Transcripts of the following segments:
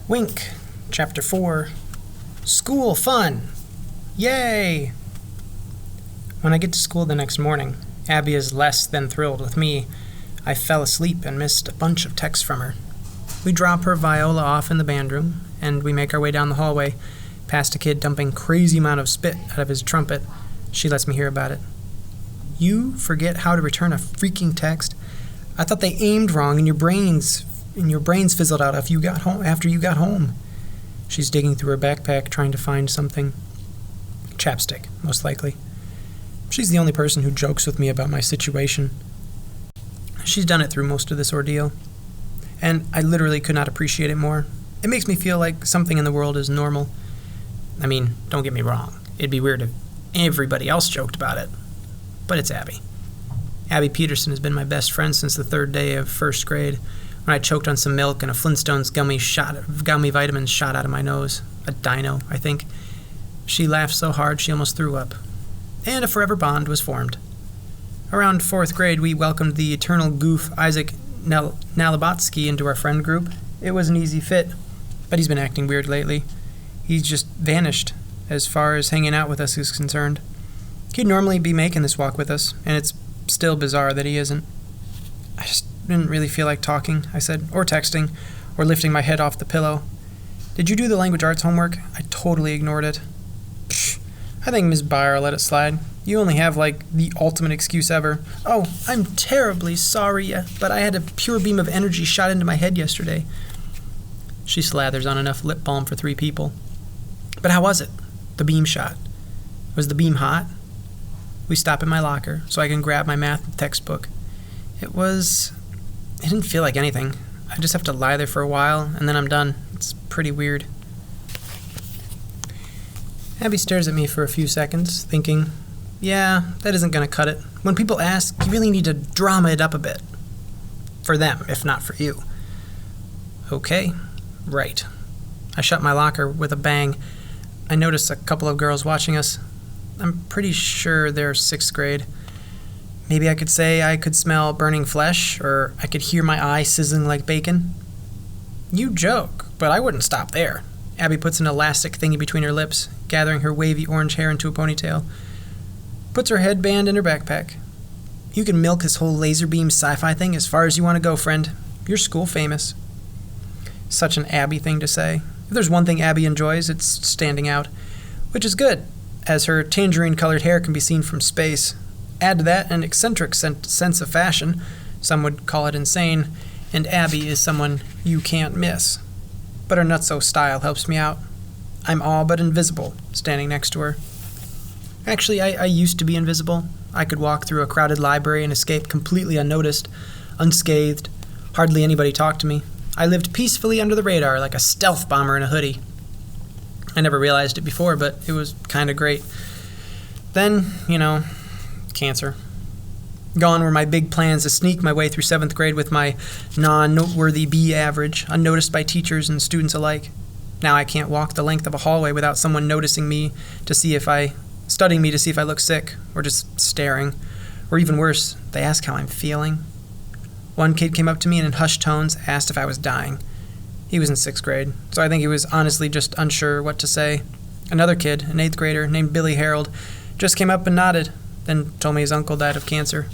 Wink, Chapter 4. School fun! Yay! When I get to school the next morning, Abby is less than thrilled with me. I fell asleep and missed a bunch of texts from her. We drop her viola off in the band room, and we make our way down the hallway, past a kid dumping crazy amount of spit out of his trumpet. She lets me hear about it. You forget how to return a freaking text? I thought they aimed wrong and your brains fizzled out after you got home. She's digging through her backpack trying to find something. Chapstick, most likely. She's the only person who jokes with me about my situation. She's done it through most of this ordeal, and I literally could not appreciate it more. It makes me feel like something in the world is normal. I mean, don't get me wrong. It'd be weird if everybody else joked about it. But it's Abby. Abby Peterson has been my best friend since the third day of first grade, when I choked on some milk and a Flintstones gummy vitamins shot out of my nose. A dino, I think. She laughed so hard she almost threw up. And a forever bond was formed. Around fourth grade, we welcomed the eternal goof Isaac Nalabatsky into our friend group. It was an easy fit, but he's been acting weird lately. He's just vanished, as far as hanging out with us is concerned. He'd normally be making this walk with us, and it's still bizarre that he isn't. I just didn't really feel like talking, I said, or texting, or lifting my head off the pillow. Did you do the language arts homework? I totally ignored it. Psh, I think Ms. Byer let it slide. You only have, the ultimate excuse ever. Oh, I'm terribly sorry, but I had a pure beam of energy shot into my head yesterday. She slathers on enough lip balm for 3 people. But how was it? The beam shot. Was the beam hot? We stop in my locker so I can grab my math textbook. It didn't feel like anything. I just have to lie there for a while, and then I'm done. It's pretty weird. Abby stares at me for a few seconds, thinking, yeah, that isn't going to cut it. When people ask, you really need to drama it up a bit. For them, if not for you. Okay, right. I shut my locker with a bang. I noticed a couple of girls watching us. I'm pretty sure they're 6th grade. Maybe I could say I could smell burning flesh, or I could hear my eye sizzling like bacon. You joke, but I wouldn't stop there. Abby puts an elastic thingy between her lips, gathering her wavy orange hair into a ponytail. Puts her headband in her backpack. You can milk this whole laser beam sci-fi thing as far as you want to go, friend. You're school famous. Such an Abby thing to say. If there's one thing Abby enjoys, it's standing out, which is good, as her tangerine-colored hair can be seen from space. Add to that an eccentric sense of fashion, some would call it insane, and Abby is someone you can't miss. But her nutso style helps me out. I'm all but invisible, standing next to her. Actually, I used to be invisible. I could walk through a crowded library and escape completely unnoticed, unscathed. Hardly anybody talked to me. I lived peacefully under the radar like a stealth bomber in a hoodie. I never realized it before, but it was kind of great. Then, cancer. Gone were my big plans to sneak my way through 7th grade with my non-noteworthy B average, unnoticed by teachers and students alike. Now I can't walk the length of a hallway without someone noticing me studying me to see if I look sick, or just staring. Or even worse, they ask how I'm feeling. One kid came up to me and in hushed tones asked if I was dying. He was in 6th grade, so I think he was honestly just unsure what to say. Another kid, an 8th grader named Billy Harrell, just came up and nodded, then told me his uncle died of cancer.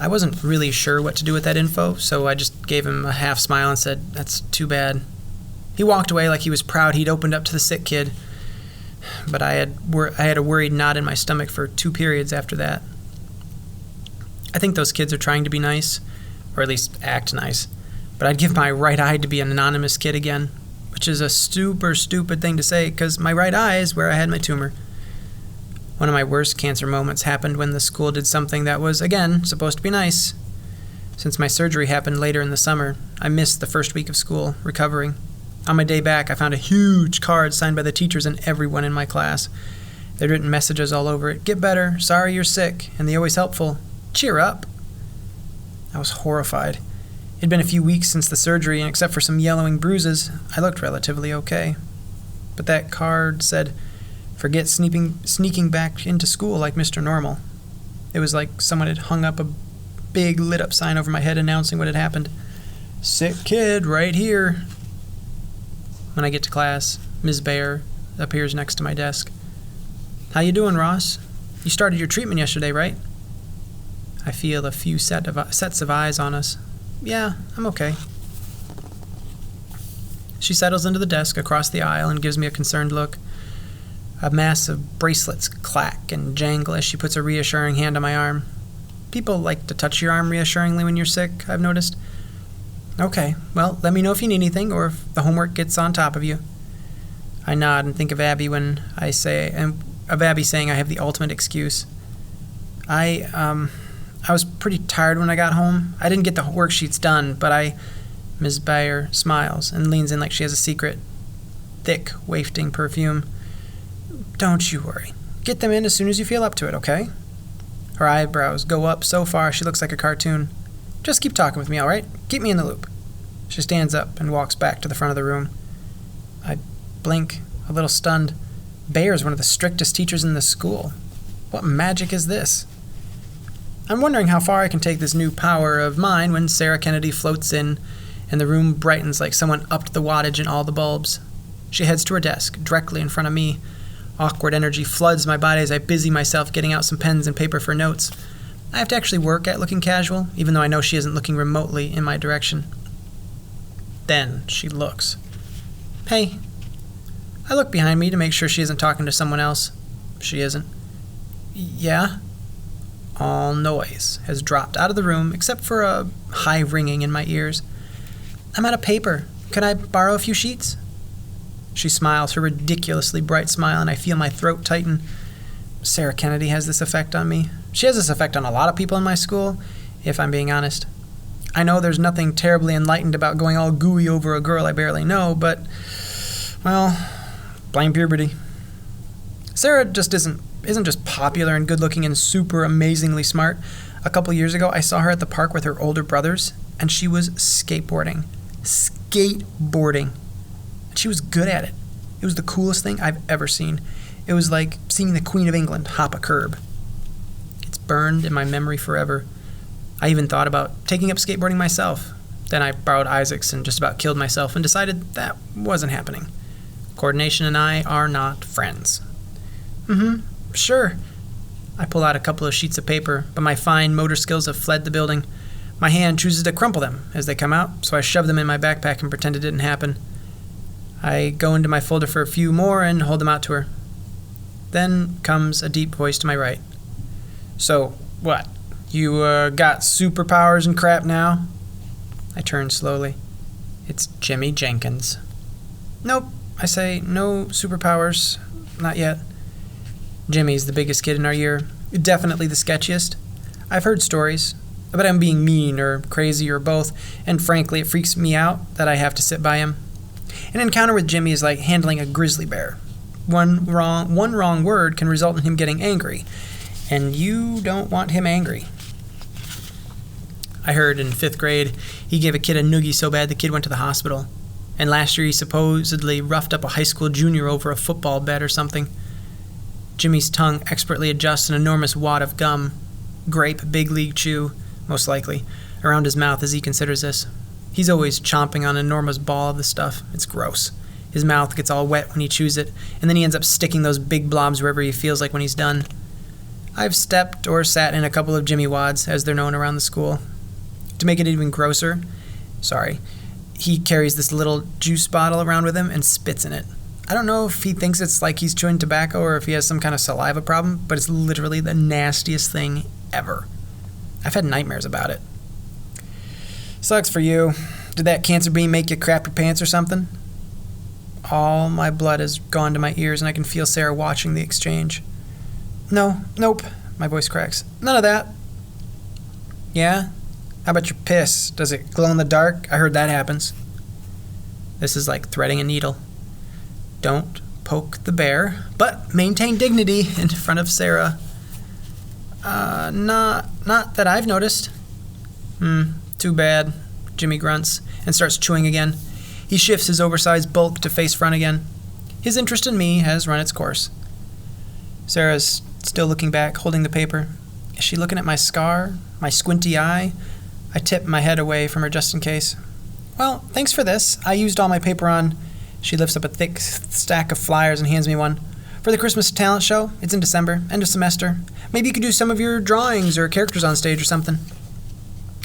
I wasn't really sure what to do with that info, so I just gave him a half smile and said, "That's too bad." He walked away like he was proud he'd opened up to the sick kid, but I had a worried knot in my stomach for 2 periods after that. I think those kids are trying to be nice, or at least act nice, but I'd give my right eye to be an anonymous kid again, which is a super stupid thing to say because my right eye is where I had my tumor. One of my worst cancer moments happened when the school did something that was, again, supposed to be nice. Since my surgery happened later in the summer, I missed the first week of school, recovering. On my day back, I found a huge card signed by the teachers and everyone in my class. They'd written messages all over it. "Get better, sorry you're sick, and the always helpful, cheer up." I was horrified. It'd been a few weeks since the surgery, and except for some yellowing bruises, I looked relatively okay. But that card said, "Forget sneaking back into school like Mr. Normal." It was like someone had hung up a big lit-up sign over my head announcing what had happened. "Sick kid, right here." When I get to class, Ms. Bayer appears next to my desk. "How you doing, Ross? You started your treatment yesterday, right?" I feel a few sets of eyes on us. "Yeah, I'm okay." She settles into the desk across the aisle and gives me a concerned look. A mass of bracelets clack and jangle as she puts a reassuring hand on my arm. People like to touch your arm reassuringly when you're sick, I've noticed. "Okay, well, let me know if you need anything or if the homework gets on top of you." I nod and think of Abby of Abby saying I have the ultimate excuse. I was pretty tired when I got home. I didn't get the worksheets done, but Ms. Bayer smiles and leans in like she has a secret. Thick, wafting perfume. "Don't you worry. Get them in as soon as you feel up to it, okay?" Her eyebrows go up so far she looks like a cartoon. "Just keep talking with me, all right? Keep me in the loop." She stands up and walks back to the front of the room. I blink, a little stunned. Bayer's one of the strictest teachers in the school. What magic is this? I'm wondering how far I can take this new power of mine when Sarah Kennedy floats in and the room brightens like someone upped the wattage in all the bulbs. She heads to her desk, directly in front of me. Awkward energy floods my body as I busy myself getting out some pens and paper for notes. I have to actually work at looking casual, even though I know she isn't looking remotely in my direction. Then she looks. "Hey." I look behind me to make sure she isn't talking to someone else. She isn't. "Yeah?" All noise has dropped out of the room except for a high ringing in my ears. "I'm out of paper. Could I borrow a few sheets?" She smiles, her ridiculously bright smile, and I feel my throat tighten. Sarah Kennedy has this effect on me. She has this effect on a lot of people in my school, if I'm being honest. I know there's nothing terribly enlightened about going all gooey over a girl I barely know, but, well, blame puberty. Sarah just isn't just popular and good-looking and super amazingly smart. A couple years ago, I saw her at the park with her older brothers, and she was skateboarding. Skateboarding. She was good at it. It was the coolest thing I've ever seen. It was like seeing the Queen of England hop a curb. It's burned in my memory forever. I even thought about taking up skateboarding myself. Then I borrowed Isaac's and just about killed myself and decided that wasn't happening. Coordination and I are not friends. Sure. I pull out a couple of sheets of paper, but my fine motor skills have fled the building. My hand chooses to crumple them as they come out, so I shove them in my backpack and pretend it didn't happen. I go into my folder for a few more and hold them out to her. Then comes a deep voice to my right. "So, what? You, got superpowers and crap now?" I turn slowly. It's Jimmy Jenkins. "Nope," I say, "no superpowers. Not yet." Jimmy's the biggest kid in our year. Definitely the sketchiest. I've heard stories about him being mean or crazy or both, and frankly, it freaks me out that I have to sit by him. An encounter with Jimmy is like handling a grizzly bear. One wrong word can result in him getting angry, and you don't want him angry. I heard in 5th grade he gave a kid a noogie so bad the kid went to the hospital. And last year he supposedly roughed up a high school junior over a football bet or something. Jimmy's tongue expertly adjusts an enormous wad of gum, grape, big league chew, most likely, around his mouth as he considers this. He's always chomping on an enormous ball of the stuff. It's gross. His mouth gets all wet when he chews it, and then he ends up sticking those big blobs wherever he feels like when he's done. I've stepped or sat in a couple of Jimmy wads, as they're known around the school. To make it even grosser, he carries this little juice bottle around with him and spits in it. I don't know if he thinks it's like he's chewing tobacco or if he has some kind of saliva problem, but it's literally the nastiest thing ever. I've had nightmares about it. Sucks for you. Did that cancer bean make you crap your pants or something? All my blood has gone to my ears and I can feel Sarah watching the exchange. Nope, my voice cracks. None of that. Yeah? How about your piss? Does it glow in the dark? I heard that happens. This is like threading a needle. Don't poke the bear, but maintain dignity in front of Sarah. Not that I've noticed. Too bad, Jimmy grunts and starts chewing again. He shifts his oversized bulk to face front again. His interest in me has run its course. Sarah's still looking back, holding the paper. Is she looking at my scar, my squinty eye? I tip my head away from her just in case. Well, thanks for this. I used all my paper on She lifts up a thick stack of flyers and hands me one. For the Christmas talent show, it's in December, end of semester. Maybe you could do some of your drawings or characters on stage or something.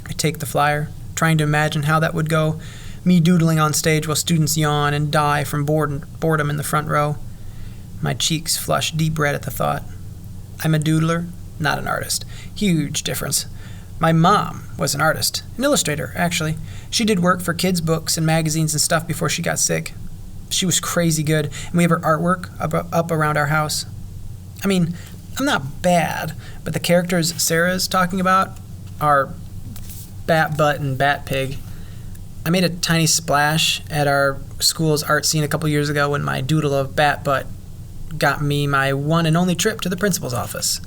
I take the flyer, trying to imagine how that would go, me doodling on stage while students yawn and die from boredom in the front row. My cheeks flush deep red at the thought. I'm a doodler, not an artist. Huge difference. My mom was an artist, an illustrator, actually. She did work for kids' books and magazines and stuff before she got sick. She was crazy good, and we have her artwork up around our house. I mean, I'm not bad, but the characters Sarah's talking about are Bat Butt and Bat Pig. I made a tiny splash at our school's art scene a couple years ago when my doodle of Bat Butt got me my one and only trip to the principal's office.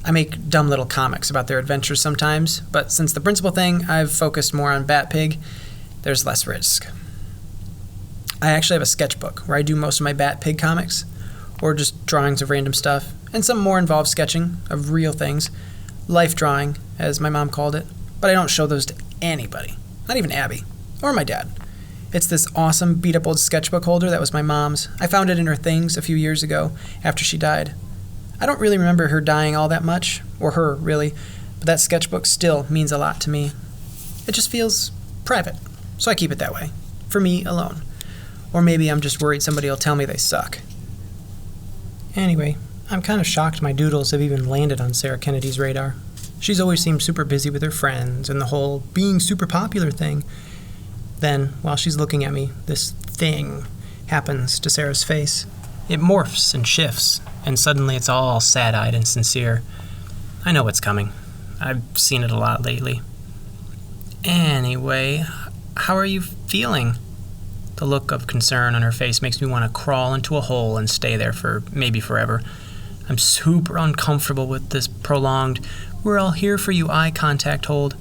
I make dumb little comics about their adventures sometimes, but since the principal thing, I've focused more on Bat Pig. There's less risk. I actually have a sketchbook where I do most of my Bat Pig comics, or just drawings of random stuff, and some more involved sketching of real things, life drawing, as my mom called it, but I don't show those to anybody, not even Abby, or my dad. It's this awesome beat-up old sketchbook holder that was my mom's. I found it in her things a few years ago after she died. I don't really remember her dying all that much, or her, really, but that sketchbook still means a lot to me. It just feels private, so I keep it that way, for me alone. Or maybe I'm just worried somebody will tell me they suck. Anyway, I'm kind of shocked my doodles have even landed on Sarah Kennedy's radar. She's always seemed super busy with her friends and the whole being super popular thing. Then, while she's looking at me, this thing happens to Sarah's face. It morphs and shifts, and suddenly it's all sad-eyed and sincere. I know what's coming. I've seen it a lot lately. Anyway, how are you feeling? The look of concern on her face makes me want to crawl into a hole and stay there for maybe forever. I'm super uncomfortable with this prolonged, "we're all here for you" eye contact hold.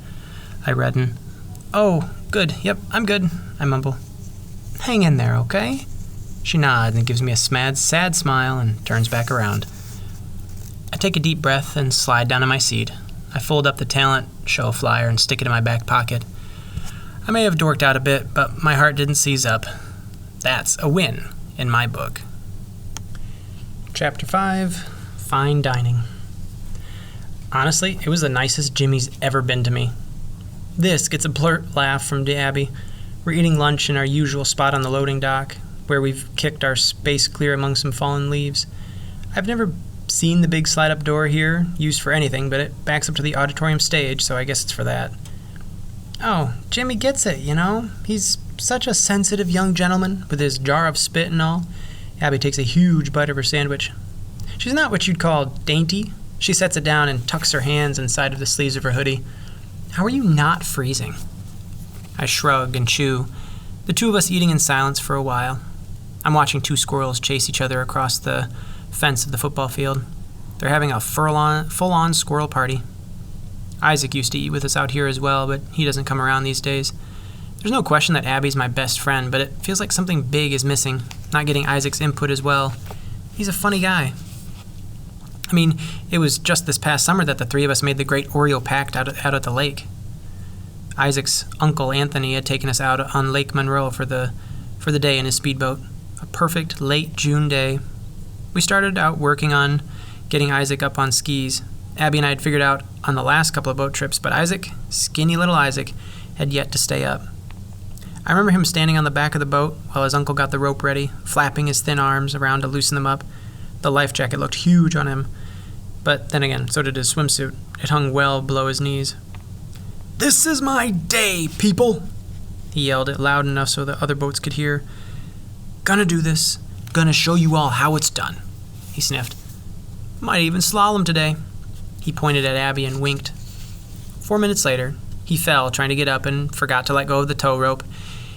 I redden. "Oh, good. Yep, I'm good," I mumble. "Hang in there, okay?" She nods and gives me a sad smile and turns back around. I take a deep breath and slide down in my seat. I fold up the talent show flyer and stick it in my back pocket. I may have dorked out a bit, but my heart didn't seize up. That's a win in my book. Chapter 5, Fine Dining. Honestly, it was the nicest Jimmy's ever been to me. This gets a blurt laugh from Abby. We're eating lunch in our usual spot on the loading dock, where we've kicked our space clear among some fallen leaves. I've never seen the big slide-up door here used for anything, but it backs up to the auditorium stage, so I guess it's for that. Oh, Jimmy gets it, you know? He's such a sensitive young gentleman, with his jar of spit and all. Abby takes a huge bite of her sandwich. She's not what you'd call dainty. She sets it down and tucks her hands inside of the sleeves of her hoodie. How are you not freezing? I shrug and chew, the two of us eating in silence for a while. I'm watching two squirrels chase each other across the fence of the football field. They're having a full-on squirrel party. Isaac used to eat with us out here as well, but he doesn't come around these days. There's no question that Abby's my best friend, but it feels like something big is missing, not getting Isaac's input as well. He's a funny guy. I mean, it was just this past summer that the three of us made the great Oreo pact out at the lake. Isaac's uncle Anthony had taken us out on Lake Monroe for the day in his speedboat. A perfect late June day. We started out working on getting Isaac up on skis. Abby and I had figured out on the last couple of boat trips, but Isaac, skinny little Isaac, had yet to stay up. I remember him standing on the back of the boat while his uncle got the rope ready, flapping his thin arms around to loosen them up. The life jacket looked huge on him, but then again, so did his swimsuit. It hung well below his knees. "This is my day, people!" He yelled it loud enough so the other boats could hear. "Gonna do this. Gonna show you all how it's done," he sniffed. "Might even slalom today." He pointed at Abby and winked. 4 minutes later, he fell trying to get up and forgot to let go of the tow rope.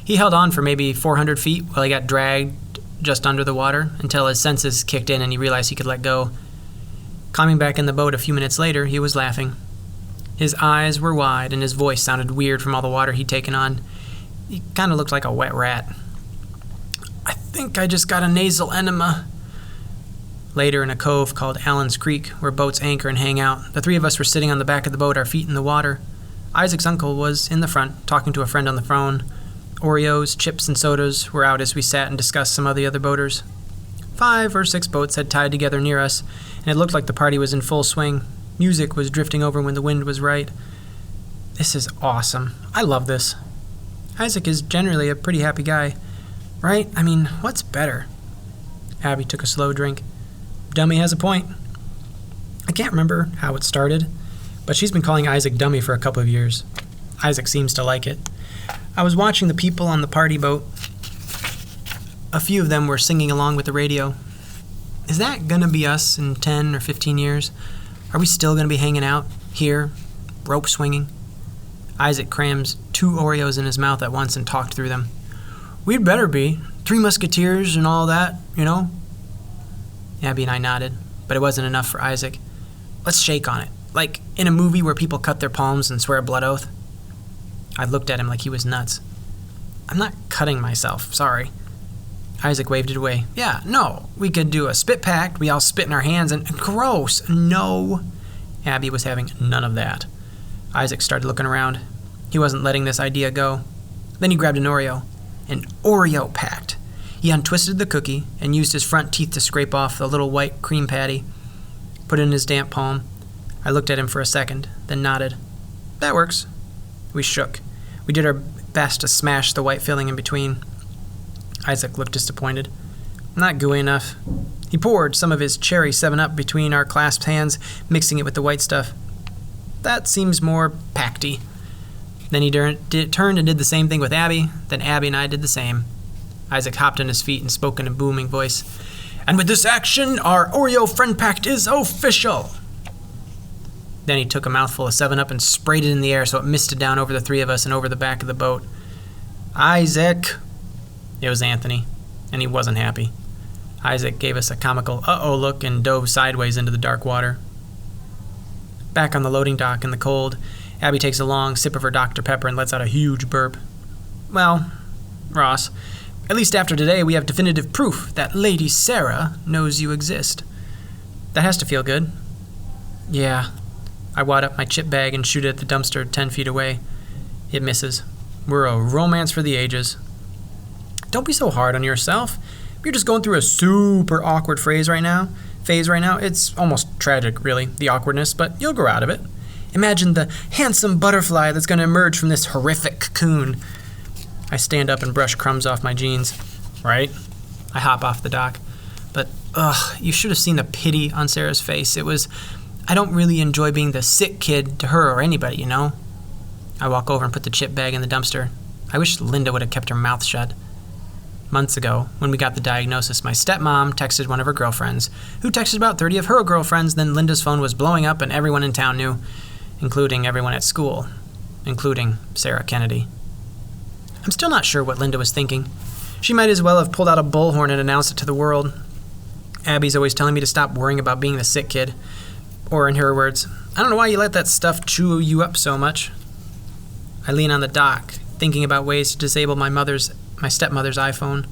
He held on for maybe 400 feet while he got dragged just under the water until his senses kicked in and he realized he could let go. Climbing back in the boat a few minutes later, he was laughing. His eyes were wide and his voice sounded weird from all the water he'd taken on. He kind of looked like a wet rat. "I think I just got a nasal enema." Later, in a cove called Allen's Creek, where boats anchor and hang out, the three of us were sitting on the back of the boat, our feet in the water. Isaac's uncle was in the front, talking to a friend on the phone. Oreos, chips, and sodas were out as we sat and discussed some of the other boaters. 5 or 6 boats had tied together near us, and it looked like the party was in full swing. Music was drifting over when the wind was right. This is awesome. I love this. Isaac is generally a pretty happy guy, right? I mean, what's better? Abby took a slow drink. Dummy has a point. I can't remember how it started, but she's been calling Isaac Dummy for a couple of years. Isaac seems to like it. I was watching the people on the party boat. A few of them were singing along with the radio. Is that gonna be us in 10 or 15 years? Are we still gonna be hanging out here, rope swinging? Isaac crams 2 Oreos in his mouth at once and talked through them. We'd better be. 3 Musketeers and all that, you know? Abby and I nodded, but it wasn't enough for Isaac. Let's shake on it, like in a movie where people cut their palms and swear a blood oath. I looked at him like he was nuts. I'm not cutting myself, sorry. Isaac waved it away. Yeah, no, we could do a spit pact, we all spit in our hands and gross, no. Abby was having none of that. Isaac started looking around. He wasn't letting this idea go. Then he grabbed an Oreo. An Oreo pact. He untwisted the cookie and used his front teeth to scrape off the little white cream patty. Put it in his damp palm. I looked at him for a second, then nodded. That works. We shook. We did our best to smash the white filling in between. Isaac looked disappointed. Not gooey enough. He poured some of his cherry 7-Up between our clasped hands, mixing it with the white stuff. That seems more pacty. Then he turned and did the same thing with Abby. Then Abby and I did the same. Isaac hopped on his feet and spoke in a booming voice. And with this action, our Oreo friend pact is official. Then he took a mouthful of 7-Up and sprayed it in the air so it misted down over the 3 of us and over the back of the boat. Isaac! It was Anthony, and he wasn't happy. Isaac gave us a comical uh-oh look and dove sideways into the dark water. Back on the loading dock in the cold, Abby takes a long sip of her Dr. Pepper and lets out a huge burp. Well, Ross, at least after today we have definitive proof that Lady Sarah knows you exist. That has to feel good. Yeah. I wad up my chip bag and shoot it at the dumpster 10 feet away. It misses. We're a romance for the ages. Don't be so hard on yourself. You're just going through a super awkward phase right now. It's almost tragic, really, the awkwardness, but you'll grow out of it. Imagine the handsome butterfly that's going to emerge from this horrific cocoon. I stand up and brush crumbs off my jeans. Right? I hop off the dock. But, you should have seen the pity on Sarah's face. It was, I don't really enjoy being the sick kid to her or anybody, you know? I walk over and put the chip bag in the dumpster. I wish Linda would have kept her mouth shut. Months ago, when we got the diagnosis, my stepmom texted one of her girlfriends, who texted about 30 of her girlfriends. Then Linda's phone was blowing up and everyone in town knew, including everyone at school, including Sarah Kennedy. I'm still not sure what Linda was thinking. She might as well have pulled out a bullhorn and announced it to the world. Abby's always telling me to stop worrying about being the sick kid. Or in her words, I don't know why you let that stuff chew you up so much. I lean on the dock, thinking about ways to disable my stepmother's iPhone.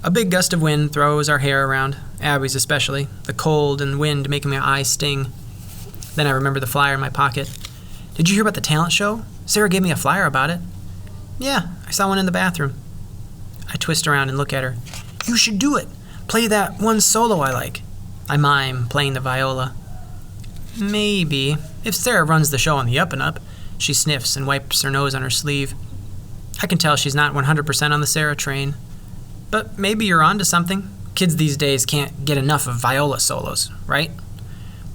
A big gust of wind throws our hair around, Abby's especially, the cold and wind making my eyes sting. Then I remember the flyer in my pocket. Did you hear about the talent show? Sarah gave me a flyer about it. Yeah, I saw one in the bathroom. I twist around and look at her. You should do it. Play that one solo I like. I mime playing the viola. Maybe. If Sarah runs the show on the up and up. She sniffs and wipes her nose on her sleeve. I can tell she's not 100% on the Sarah train. But maybe you're onto something. Kids these days can't get enough of viola solos, right?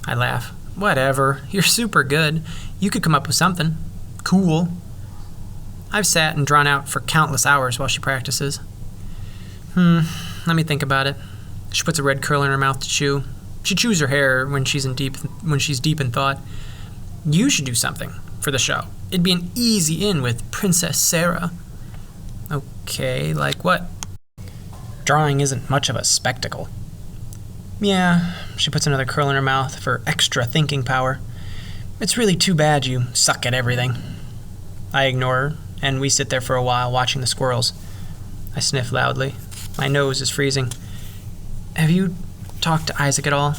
I laugh. Whatever. You're super good. You could come up with something. Cool. I've sat and drawn out for countless hours while she practices. Let me think about it. She puts a red curl in her mouth to chew. She chews her hair when she's deep in thought. You should do something for the show. It'd be an easy in with Princess Sarah. Okay, like what? Drawing isn't much of a spectacle. Yeah, she puts another curl in her mouth for extra thinking power. It's really too bad you suck at everything. I ignore her, and we sit there for a while watching the squirrels. I sniff loudly. My nose is freezing. Have you talked to Isaac at all?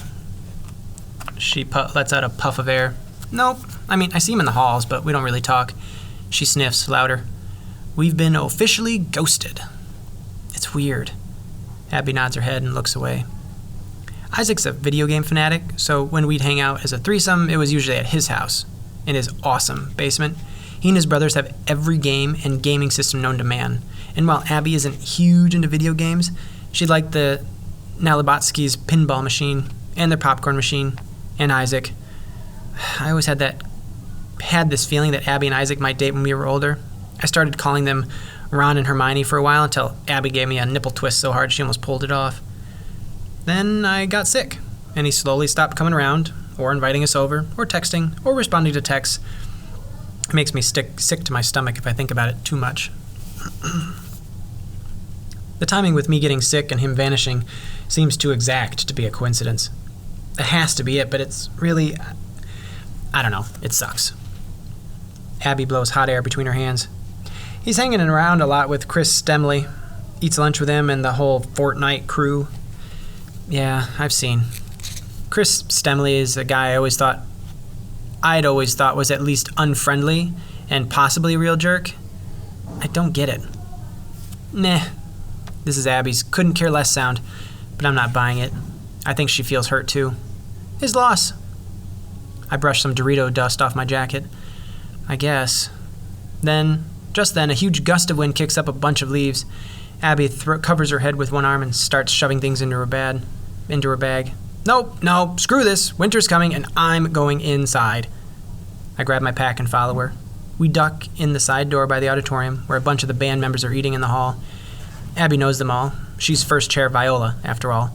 She lets out a puff of air. Nope. I mean, I see him in the halls, but we don't really talk. She sniffs louder. We've been officially ghosted. It's weird. Abby nods her head and looks away. Isaac's a video game fanatic, so when we'd hang out as a threesome, it was usually at his house, in his awesome basement. He and his brothers have every game and gaming system known to man. And while Abby isn't huge into video games, she liked the Nalibotsky's pinball machine and their popcorn machine and Isaac. I always had this feeling that Abby and Isaac might date when we were older. I started calling them Ron and Hermione for a while until Abby gave me a nipple twist so hard she almost pulled it off. Then I got sick, and he slowly stopped coming around, or inviting us over, or texting, or responding to texts. It makes me sick to my stomach if I think about it too much. The timing with me getting sick and him vanishing seems too exact to be a coincidence. It has to be it, but it's really... I don't know. It sucks. Abby blows hot air between her hands. He's hanging around a lot with Chris Stemley. Eats lunch with him and the whole Fortnite crew. Yeah, I've seen. Chris Stemley is a guy I'd always thought was at least unfriendly and possibly a real jerk. I don't get it. Nah. This is Abby's couldn't care less sound, but I'm not buying it. I think she feels hurt too. His loss. I brush some Dorito dust off my jacket. I guess. Just then, a huge gust of wind kicks up a bunch of leaves. Abby covers her head with one arm and starts shoving things into her bag. No, screw this. Winter's coming and I'm going inside. I grab my pack and follow her. We duck in the side door by the auditorium, where a bunch of the band members are eating in the hall. Abby knows them all. She's first chair viola, after all.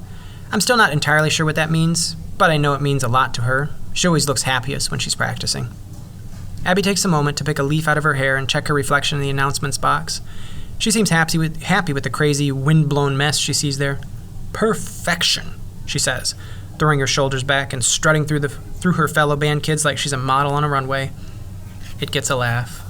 I'm still not entirely sure what that means, but I know it means a lot to her. She always looks happiest when she's practicing. Abby takes a moment to pick a leaf out of her hair and check her reflection in the announcements box. She seems happy with the crazy, wind-blown mess she sees there. Perfection, she says, throwing her shoulders back and strutting through her fellow band kids like she's a model on a runway. It gets a laugh.